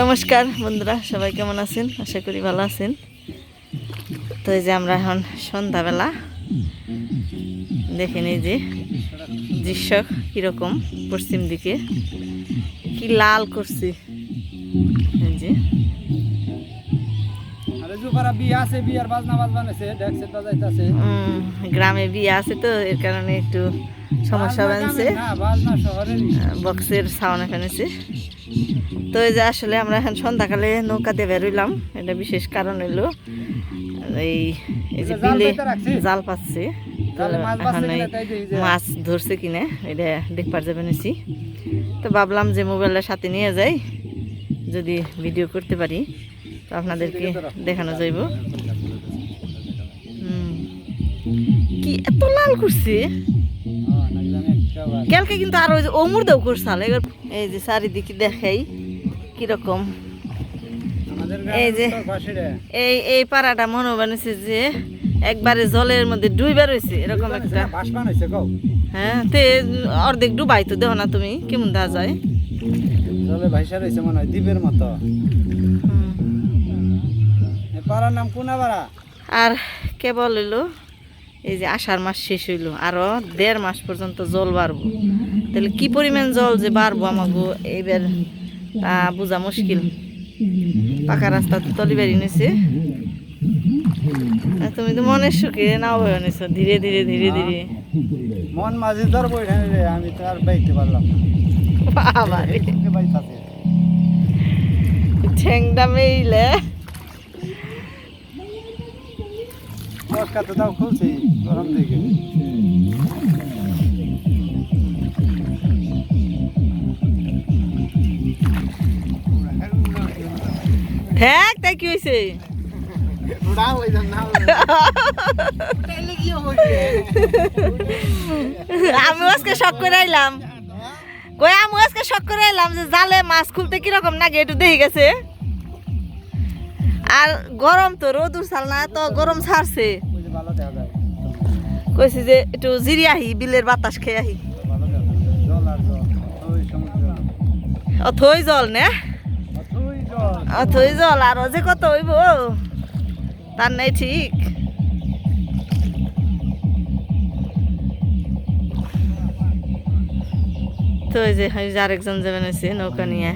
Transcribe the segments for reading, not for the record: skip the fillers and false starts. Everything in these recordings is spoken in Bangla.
নমস্কার বন্ধুরা, সবাই কেমন আছেন? আশা করি ভালো আছেন। তো এই যে আমরা এখন সন্ধ্যাবেলা দেখেন এই যে দৃশ্য কীরকম, পশ্চিম দিকে কি লাল করছে। এই যে গ্রামে বিয়ে আছে তো এর কারণে একটু সমস্যা বানছে, বক্সের সাউন্ড এখানেছে। তো এই যে আসলে আমরা এখন সন্ধ্যাকালে নৌকাতে বেরোইলাম, এটা বিশেষ কারণ হইলো এই যে বিলে জাল পাচ্ছে, এখন এই মাছ ধরছে কিনা এটা দেখবার যাবে নিছি। তো ভাবলাম যে মোবাইলটা সাথে নিয়ে যাই, যদি ভিডিও করতে পারি তো আপনাদেরকে দেখানো যাইব। কি এত লাল করছে কালকে, কিন্তু আরো অমুর দেও করছাল। এই যে চারিদিকে দেখাই কিরকম, এই যে এই পাড়াটা মনে বানিয়েছে যে একবারে জলের মধ্যে ডুইবার রয়েছে এরকম একটা। হ্যাঁ, তে অর্ধেক ডুবাই তো দেখো না তুমি কেমন দেখা যায়, জলে ভাইসা রয়েছে মনে হয় দ্বীপের মতো। পাড়ার নাম কোনাপাড়া। আর কেবল হইলো এই যে আষাঢ় মাস শেষ হইলো, আরো 1.5 মাস পর্যন্ত জল বাড়বো। তাহলে কি পরিমাণ জল যে বাড়বো আমাগো এইবার তা বোঝা মুশকিল। পাকা রাস্তা তো তলি বেরিয়ে নিছে, তুমি তো মনের সুখে নাও হয়ে নিছো ধীরে ধীরে ধীরে ধীরে। মন মাঝে ধরবো এখানে, আমি তো আর বাইতে পারলাম ঠেংটা মেইলে তাও খুলছি গরম থেকে। ঠেক তাই কি হয়েছে? আমি আজকে শখ করে আইলাম, কই আমি আজকে শখ করে আইলাম যে জালে মাছ খুলতে কিরকম নাকি একটু দেখে গেছে। আর গরম তো রোদ উঠছাল না, তো গরম ছাড়ছে, কইছি যে একটু জিরি আহি, বিলের বাতাস খেয়ে আহি। অথই জল না, অথই জল আরো যে কত হইব তার নাই ঠিক। তো ওই যে আরেকজন যাবেন হয়েছে নৌকা নিয়ে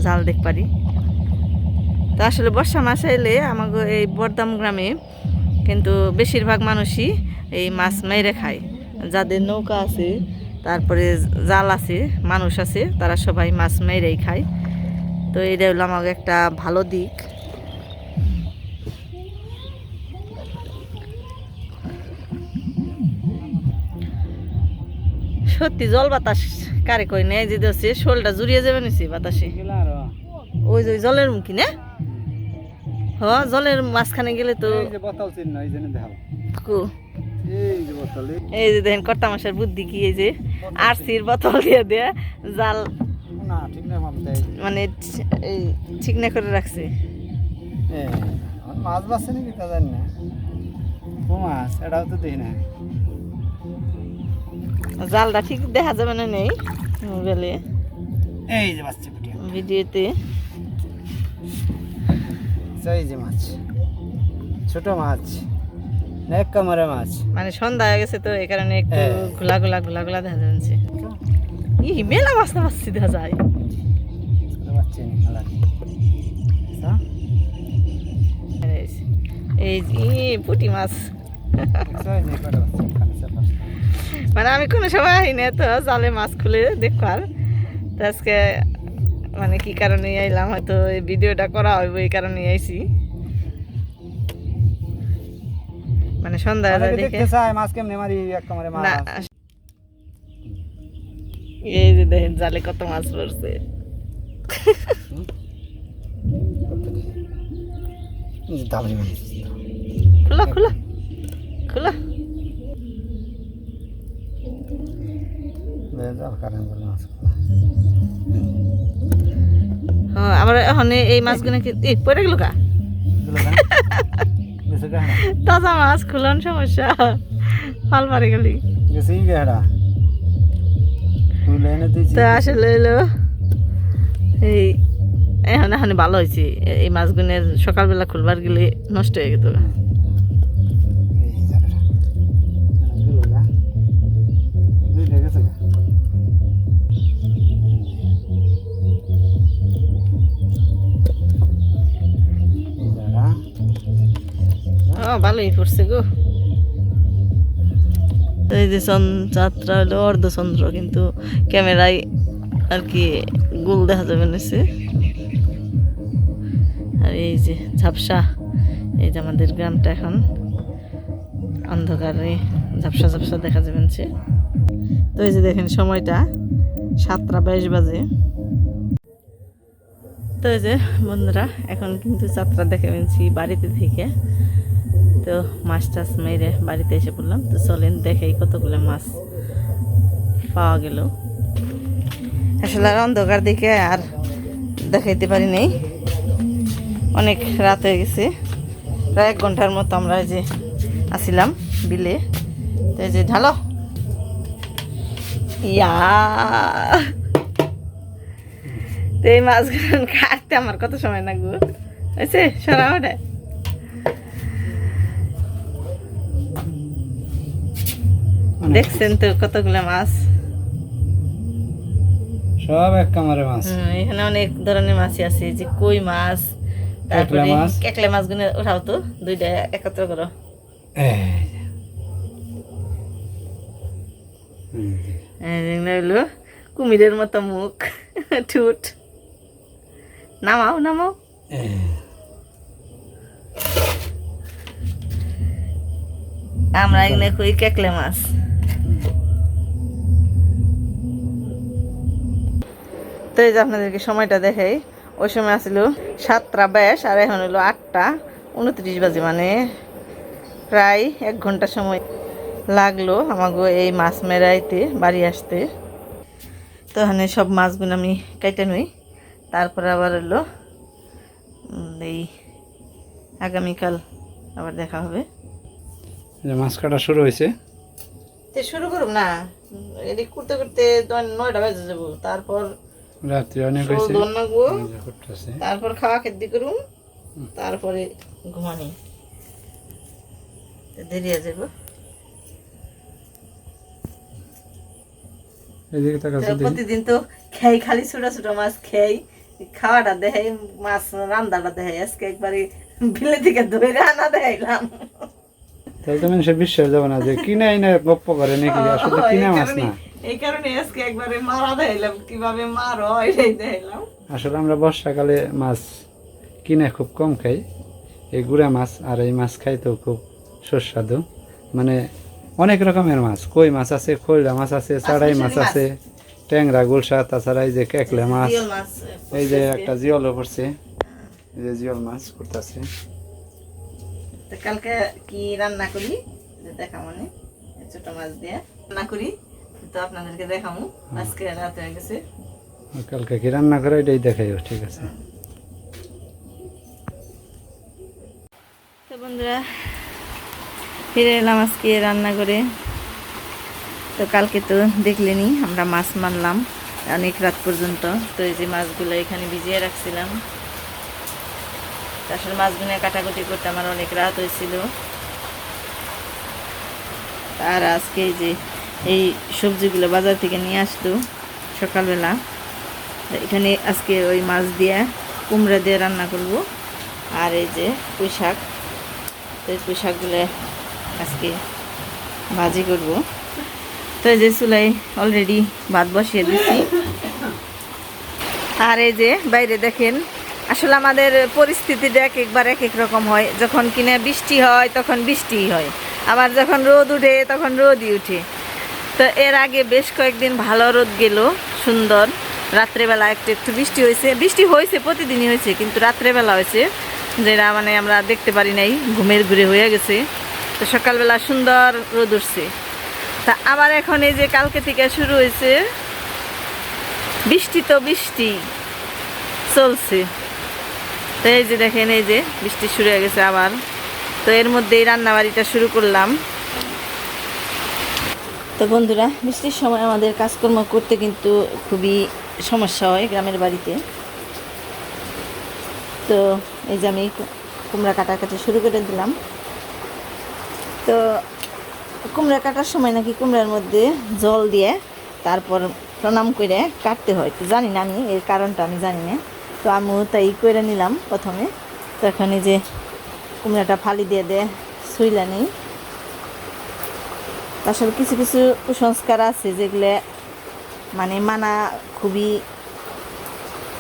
জাল দেখ পারি। তো আসলে বর্ষা মাস এলে আমাকে এই বর্দাম গ্রামে কিন্তু বেশিরভাগ মানুষই এই মাছ মেরে খায়। যাদের নৌকা আছে, তারপরে জাল আছে, মানুষ আছে, তারা সবাই মাছ মেরেই খায়। তো এটা হলো আমাকে একটা ভালো দিক। সত্যি জল বাতাস কারে কই নেই যে হচ্ছে শোলটা জুড়িয়ে যাবে নিছি বাতাসে। ওই যে জলের মুখী না, হ জলের মাঝখানে গেলে তো এই যে দেখেন কর্তা মাসের বুদ্ধি কি, এই যে আরসির বোতল দিয়ে দিয়ে জাল মানে এই ঠিক না করে রাখছে। মাছ বাসছে নাকি তা জানি না, মাছ এটাও তো দেখি না। জালটা ঠিক দেখা যাবে না নেই মোবাইলে, এই যে বাচ্চা ভিডিওতে। এই যে মাছ, ছোট মাছ, এক কামড়ে মাছ, মানে সন্ধ্যা হয়ে গেছে তো এই কারণে একটু ঘোলা ঘোলা ঘোলা ঘোলা দেখা যাচ্ছে। ই মেলা মাছ না মাছ দেখা যায়। এই পুঁটি মাছ, মানে আমি কোনো সময় আই না তো জালে মাছ খুলে দেখবার। তো আজকে মানে কি কারণে আইলাম, হয়তো এই ভিডিওটা করা হইব এই কারণে আইছি। মানে সন্ধ্যা দেখে মাছ কেমনে মারি এক কামড়ে মাছ। এই যে দেখেন জালে কত মাছ পড়ছে। খোলা খোলা খোলা, আমার এখন এই মাছগুলো কি পড়ে গেল কা তাজা মাছ খুলন সমস্যা, ফাল পারে গেলি। তো আসলে হলো এই এখন এখন ভালো হয়েছে, এই মাছগুনের সকালবেলা খুলবার গেলে নষ্ট হয়ে যেত। এই জায়গাটা গুলো না দুইটা গেছে গা। এই জায়গা ভালোই পড়ছে গো। তো এই যে চাঁদটা হলো অর্ধচন্দ্র, কিন্তু ক্যামেরায় আর কি গোল দেখা যাবে নিচে। আর এই যে ঝাপসা, এই যে আমাদের গ্রামটা এখন অন্ধকারে ঝাপসা ঝাপসা দেখা যাবে নিচে। তো এই যে দেখেন সময়টা 7:22 বাজে। তো এই যে বন্ধুরা এখন কিন্তু যাত্রা দেখে পেয়েছি বাড়িতে থেকে। তো মাছ টাছ মেরে বাড়িতে এসে পড়লাম। তো চলেন দেখেই কতগুলো মাছ পাওয়া গেল। আসলে আর অন্ধকার দিকে আর দেখাইতে পারি নাই, অনেক রাত হয়ে গেছে। প্রায় 1 ঘন্টার মতো আমরা এই যে আসিলাম বিলে। তো এই যে ঢালো ইয়া, তো এই মাছগুলো কাটতে আমার কত সময় লাগবে হয়েছে সারা ওটা। দেখছেন তো কতগুলো মাছ, সব এক কামারে মাছ। এখানে অনেক ধরনের মাছই আছে, যে কই মাছ, তারপরে কেকলা মাছ। কেকলা মাছগুলো উঠাও তো, দুইটা একত্র করো। এগুলো হলো কুমিরের মতো মুখ, ঠুট। নামাও নামাও। আমরা এগুলো কই কেকলে মাছ। তো এই যে আপনাদেরকে সময়টা দেখাই, ওই সময় আসছিল 7:22 আর এখন হলো 8:29 বাজে, মানে প্রায় 1 ঘন্টা সময় লাগলো আমাকে এই মাছ মেরাইতে বাড়ি আসতে। তো এখানে সব মাছগুলো আমি কেটে নই, তারপর আবার হলো এই আগামীকাল আবার দেখা হবে। মাছ কাটা শুরু হয়েছে, তো শুরু করুন না, এদিক করতে করতে 9টা বাজে যাবো। তারপর রাত্রি অনেক হয়েছে, তারপর খাওয়া খেতে করুন, তারপরে ঘুমানি, দেরি হয়ে যাবো। প্রতিদিন তো খেই, খালি ছোট ছোট মাছ খেই, খাওয়াটা দেখাই, মাছ রান্দাটা দেখাই। আজকে একবারে বিলে থেকে ধরে আনা দেখাইলাম। তাহলে তো মানুষের বিশ্বাস যাবে না যে কিনে আইনা গপ্প করে নাকি, আসলে কিনে মাছ না। এই কারণে আজকে একবারে মারা দেখাইলাম, কিভাবে মারো এটাই দেখাইলাম। আসলে আমরা বর্ষাকালে মাছ কিনে খুব কম খাই, এই গুড়া মাছ আর এই মাছ খাই তো খুব সুস্বাদু। মানে অনেক রকমের মাছ, কই মাছ আছে, খৈরা মাছ আছে, চাড়াই মাছ আছে, ট্যাংরা, গুলশা, তাছাড়া এই যে কেকলে মাছ, এই যে একটা জিওলও পড়ছে, এই যে জিওল মাছ করতেছে। কালকে কি রান্না করি দেখা, মানে ছোট মাছ দিয়ে রান্না করি, তো আপনাদেরকে দেখাবো। আজকে রাত হয়ে গেছে, কালকে কি রান্না করে এটাই দেখাইও, ঠিক আছে। তো বন্ধুরা ফিরে এলাম আজকে রান্না করে। তো কালকে তো দেখলেনি আমরা মাছ মারলাম অনেক রাত পর্যন্ত। তো এই যে মাছগুলো এখানে ভিজিয়ে রাখছিলাম, আসলে মাছগুলো কাটাকুটি করতে আমার অনেক রাত হয়েছিল। আর আজকে যে এই সবজিগুলো বাজার থেকে নিয়ে আসতো সকালবেলা, এখানে আজকে ওই মাছ দিয়ে কুমড়া দিয়ে রান্না করব। আর এই যে পুঁই শাক, তো এই পুঁই শাকগুলো আজকে ভাজি করব। তো এই যে চুলাই অলরেডি ভাত বসিয়ে দিচ্ছি। আর এই যে বাইরে দেখেন, আসলে আমাদের পরিস্থিতিটা একবার এক এক রকম হয়। যখন কিনা বৃষ্টি হয় তখন বৃষ্টিই হয়, আবার যখন রোদ উঠে তখন রোদই উঠে। তো এর আগে বেশ কয়েকদিন ভালো রোদ গেল, সুন্দর। রাত্রেবেলা একটু একটু বৃষ্টি হয়েছে, বৃষ্টি হয়েছে প্রতিদিনই হয়েছে, কিন্তু রাত্রেবেলা হয়েছে যেটা মানে আমরা দেখতে পারি নাই, ঘুমের ঘুরে হয়ে গেছে। তো সকালবেলা সুন্দর রোদ উঠছে। তা আবার এখন এই যে কালকে থেকে শুরু হয়েছে বৃষ্টি, তো বৃষ্টি চলছে। তো এই যে দেখেন, এই যে বৃষ্টি শুরু হয়ে গেছে আবার। তো এর মধ্যেই রান্নাবাড়িটা শুরু করলাম। তো বন্ধুরা বৃষ্টির সময় আমাদের কাজকর্ম করতে কিন্তু খুবই সমস্যা হয় গ্রামের বাড়িতে। তো এই যে আমি কুমড়া কাটাকাটি শুরু করে দিলাম। তো কুমড়া কাটার সময় নাকি কুমড়ার মধ্যে জল দিয়ে তারপর প্রণাম করে কাটতে হয়, তো জানি না, আমি এর কারণটা আমি জানি না। তো আমিও তাই করে নিলাম প্রথমে। তো এখন এই যে কুমড়াটা ফালি দিয়ে শুইলা নেই। আসলে কিছু কিছু কুসংস্কার আছে যেগুলো মানে মানা খুবই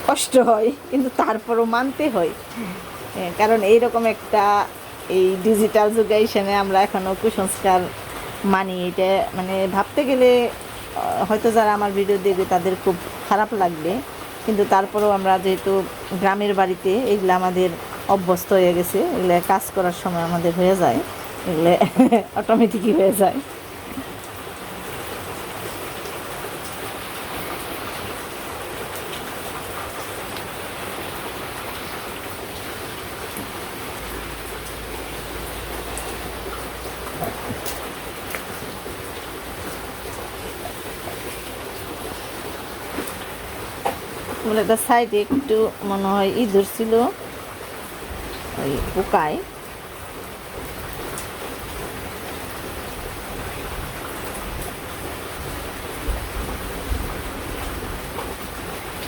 কষ্ট হয়, কিন্তু তারপরও মানতে হয়। কারণ এইরকম একটা এই ডিজিটাল যুগাইশনে আমরা এখনও কুসংস্কার মানি, এটা মানে ভাবতে গেলে হয়তো যারা আমার ভিডিও দেখবে তাদের খুব খারাপ লাগবে, কিন্তু তারপরেও আমরা যেহেতু গ্রামের বাড়িতে এগুলো আমাদের অভ্যস্ত হয়ে গেছে, এগুলো কাজ করার সময় আমাদের হয়ে যায়, এগুলো অটোমেটিকই হয়ে যায়। একটা সাইডে একটু মনে হয় ইঁদুর ছিল, ওই পোকায়।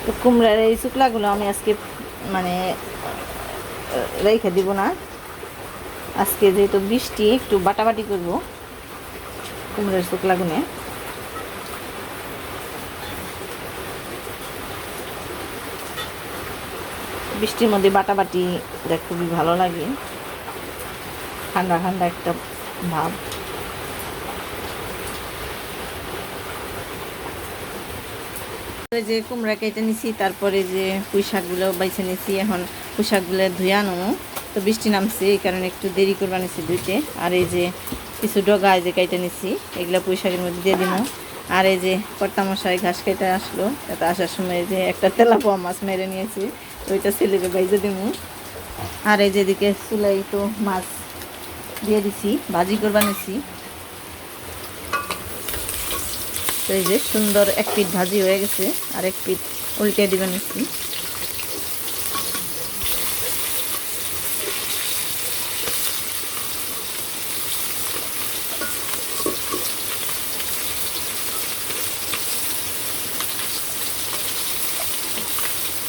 তো কুমড়ার এই শুকলাগুলো আমি আজকে মানে রেখে দিব না, আজকে যেহেতু বৃষ্টি একটু বাটাবাটি করব কুমড়ার শুকলাগুনে। বৃষ্টির মধ্যে বাটাবাটি দেখ খুবই ভালো লাগে, ঠান্ডা ঠান্ডা একটা ভাব। যে কুমড়া কেটে নিছি, তারপরে যে পুঁই শাকগুলো বাইছে নিছি, এখন পুঁই শাকগুলো ধুয়ে আনো। তো বৃষ্টি নামছে এই কারণে একটু দেরি করবা নিছি ধুইতে। আর এই যে কিছু ডগা যে কেটে নিছি, এগুলো পুঁই শাকের মধ্যে দিয়ে দিব। আর এই যে কর্তামশাই ঘাস কেটে আসলো, এটা আসার সময় যে একটা তেলাপোয়া মাছ মেরে নিয়েছি, ওইটা ছেলেকে বাইজে দিব। আর এই যেদিকে চুলাই তো মাছ দিয়ে দিছি, ভাজি করবা নিছি। তো এই যে সুন্দর এক পিঠ ভাজি হয়ে গেছে, আর এক পিঠ উল্টে দিবে নিচ্ছি।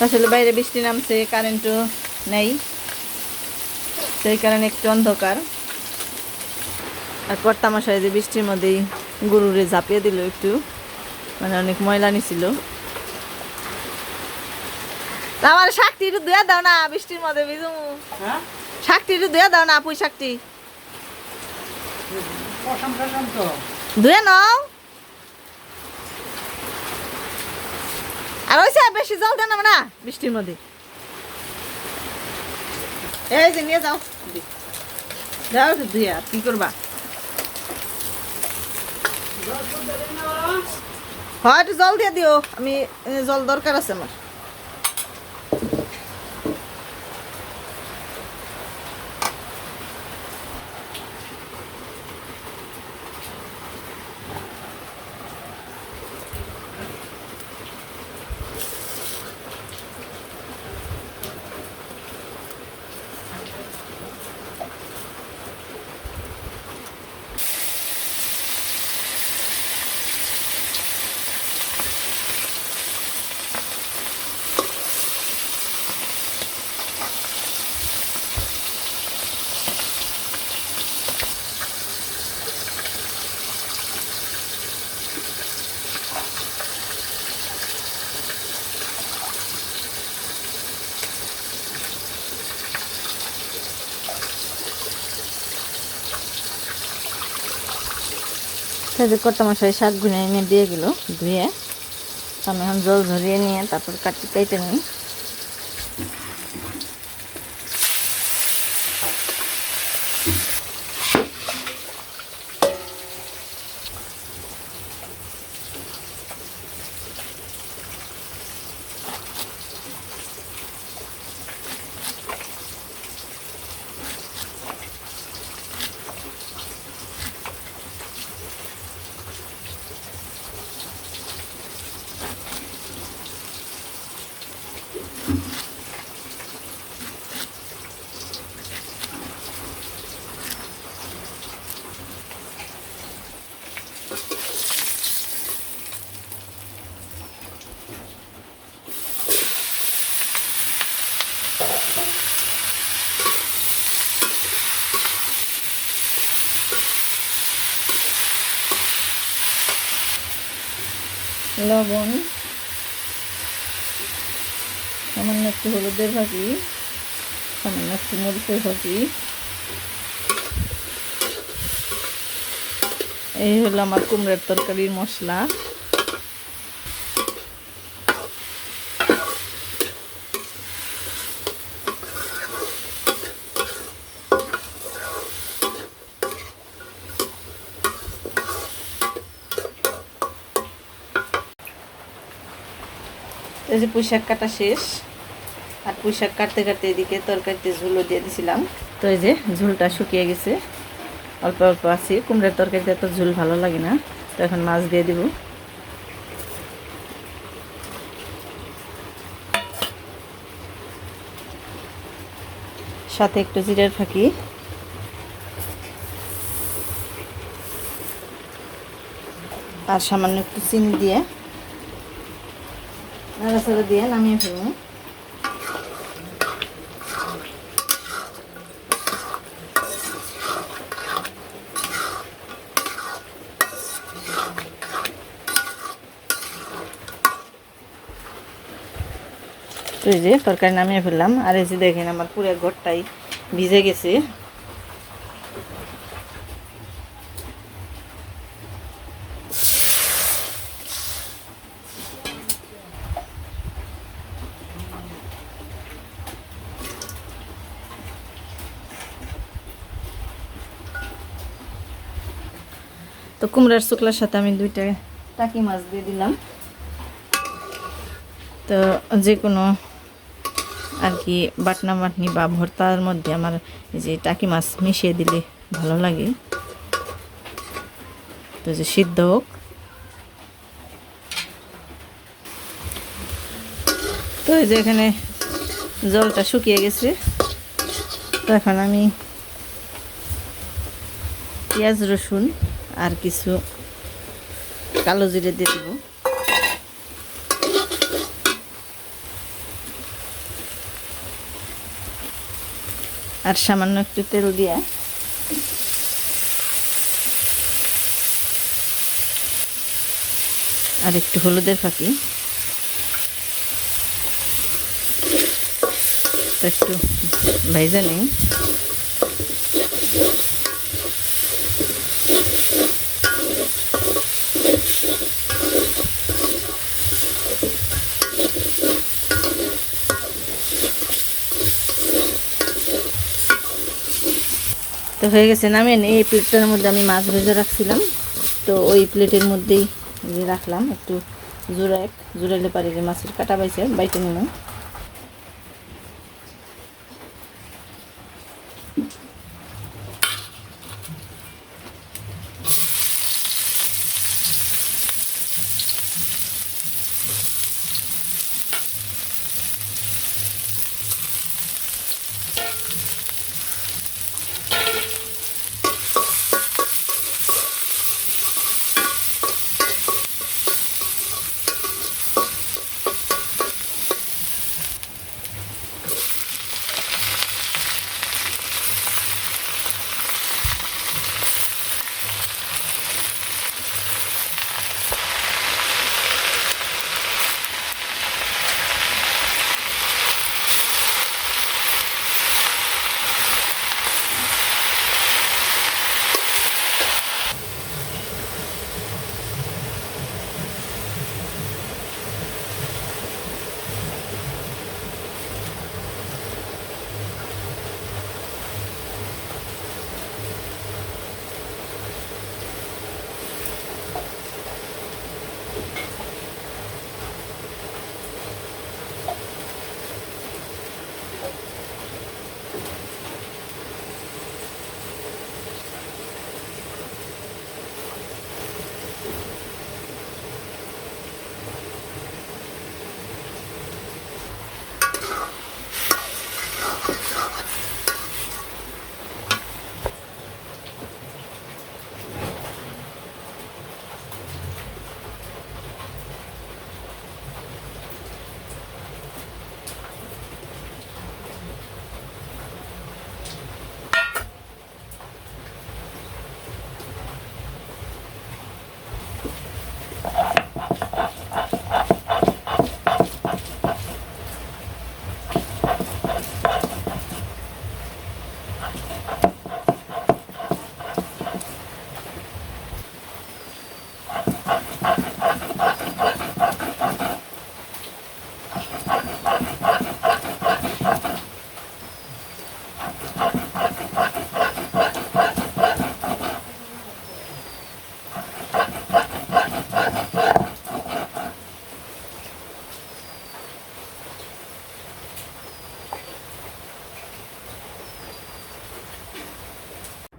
আসলে বাইরে বৃষ্টি নামছে, কারেন্টও নেই, সেই কারণে একটু অন্ধকার। আর কর্তামশাই যে বৃষ্টির মধ্যেই গরুরে ঝাঁপিয়ে দিল, একটু মানে অনেক ময়লা নিছিল। আমার শাকটি একটু ধুয়ে দাও না, বৃষ্টির মধ্যে ভিজু। শাকটি একটু ধুয়ে দাও না, পুঁই শাকটি ধুয়ে নাও। আর ওই বেশি জল দেন না বৃষ্টির মধ্যে। এই যে নিয়ে যাও, যাও একটু ধুয়ে, আর কি করবা। হয় একটু জল দিয়ে দিও, আমি জল দরকার আছে আমার। যে কর্তামশাই শাক গুনে এনে দিয়ে গেল ধুয়ে, আমি এখন জল ঝরিয়ে নিয়ে তারপর কেটে নিই। লবণ, সামান্য একটু হলুদের ভাজি, সামান্য একটু মরিচের ভাজি। এই হলো আমার কুমড়ার তরকারির মশলা। এই যে পুঁই শাক কাটা শেষ, আর পুঁই শাক কাটতে কাটতে এদিকে তরকারিতে ঝোলও দিয়ে দিয়েছিলাম। তো এই যে ঝোলটা শুকিয়ে গেছে, অল্প অল্প আছে। কুমড়ার তরকারিতে তো ঝোল ভালো লাগে না, তো এখন মাছ দিয়ে দিব। সাথে একটু জিরার ফাঁকি, আর সামান্য একটু চিনি দিয়ে নাড়াচাড়া দিয়ে নামিয়ে ফেলবো। তো এই যে তরকারি নামিয়ে ফেললাম, আর এই যে দেখেন আমার পুরো ঘরটাই ভিজে গেছে। তো কুমড়ার শুকলার সাথে আমি 2টা টাকি মাছ দিয়ে দিলাম। তো যে কোনো আর কি বাটনা বাটনি বা ভর্তার মধ্যে আমার এই যে টাকি মাছ মিশিয়ে দিলে ভালো লাগে। তো যে সিদ্ধ হোক। তো এই যে এখানে জলটা শুকিয়ে গেছে, তো এখন আমি পেঁয়াজ রসুন আর কিছু কালো জিরে দিয়ে দেব। আর সামান্য একটু তেল দিয়ে আর একটু হলুদের ফাঁকি, তো একটু ভাইজা নেই। তো হয়ে গেছে, নামিয়ে নিই। এই প্লেটটার মধ্যে আমি মাছ ভেজে রাখছিলাম, তো ওই প্লেটের মধ্যেই রাখলাম। একটু জোরাইলে পারে যে মাছের কাটা বাইটে নিলাম।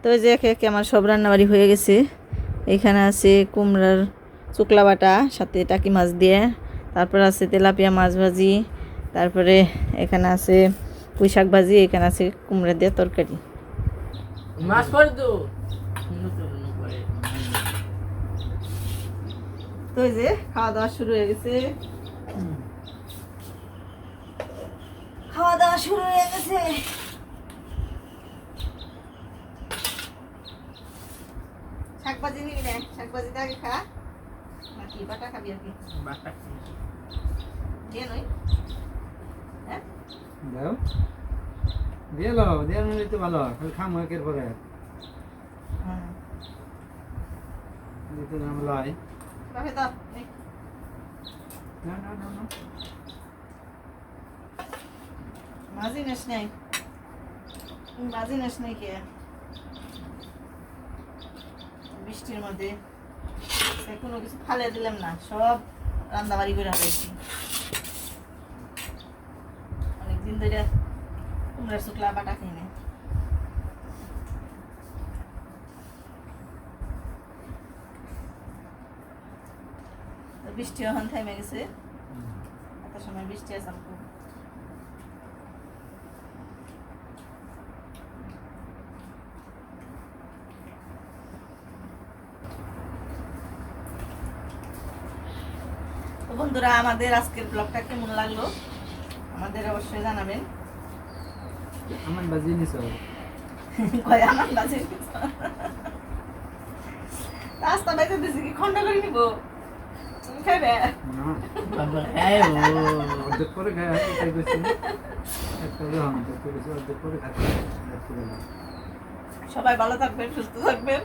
তো এই যে একে একে আমার সব রান্নাবাড়ি হয়ে গেছে। এখানে আছে কুমড়ার শুকলা বাটা সাথে টাকি মাছ দিয়ে, তারপর আছে তেলাপিয়া মাছ ভাজি, তারপরে এখানে আছে পুঁই শাক ভাজি, এখানে আছে কুমড়া দিয়ে তরকারি। মাছ করে দো। তো এই যে খাওয়া দাওয়া শুরু হয়ে গেছে, খাওয়া দাওয়া শুরু হয়ে গেছে। শাকভাজি নিবি না? শাকভাজিটা আগে খা, নাকি বাটা খাবি আর কি? দিয়ে নই হ্যাঁ দাও দিয়ে লো, দিয়ে নিলে তো ভালো, খালি খাম একের পরে হ্যাঁ দিতে ঝামেলা হয়। বাপে দাও নে। না না না না মাঝি নেস নাই, মাঝি নেস নাই কে বৃষ্টির মধ্যে? সে কোনো কিছু ফালে দিলাম না, সব রান্না বাড়ি করে হারাইছি। অনেকদিন ধরে কুমড়ার শুকলা বাটা খাই না। বৃষ্টি এখন থেমে গেছে, এত সময় বৃষ্টি আছে খুব। তো বন্ধুরা, আমাদের আজকের ব্লগটা কেমন লাগলো আমাদের অবশ্যই জানাবেন। আমার বাজি নিছ কয় আমার বাজে রাস্তা বাইতে দিছি কি খন্ড করে নিব? তুমি খাইবে? না বাবা খাই ও। অর্ধেক করে খাই, খাই গেছি একটা যখন অর্ধেক করে খাতে সবাই ভালো থাকবেন, সুস্থ থাকবেন।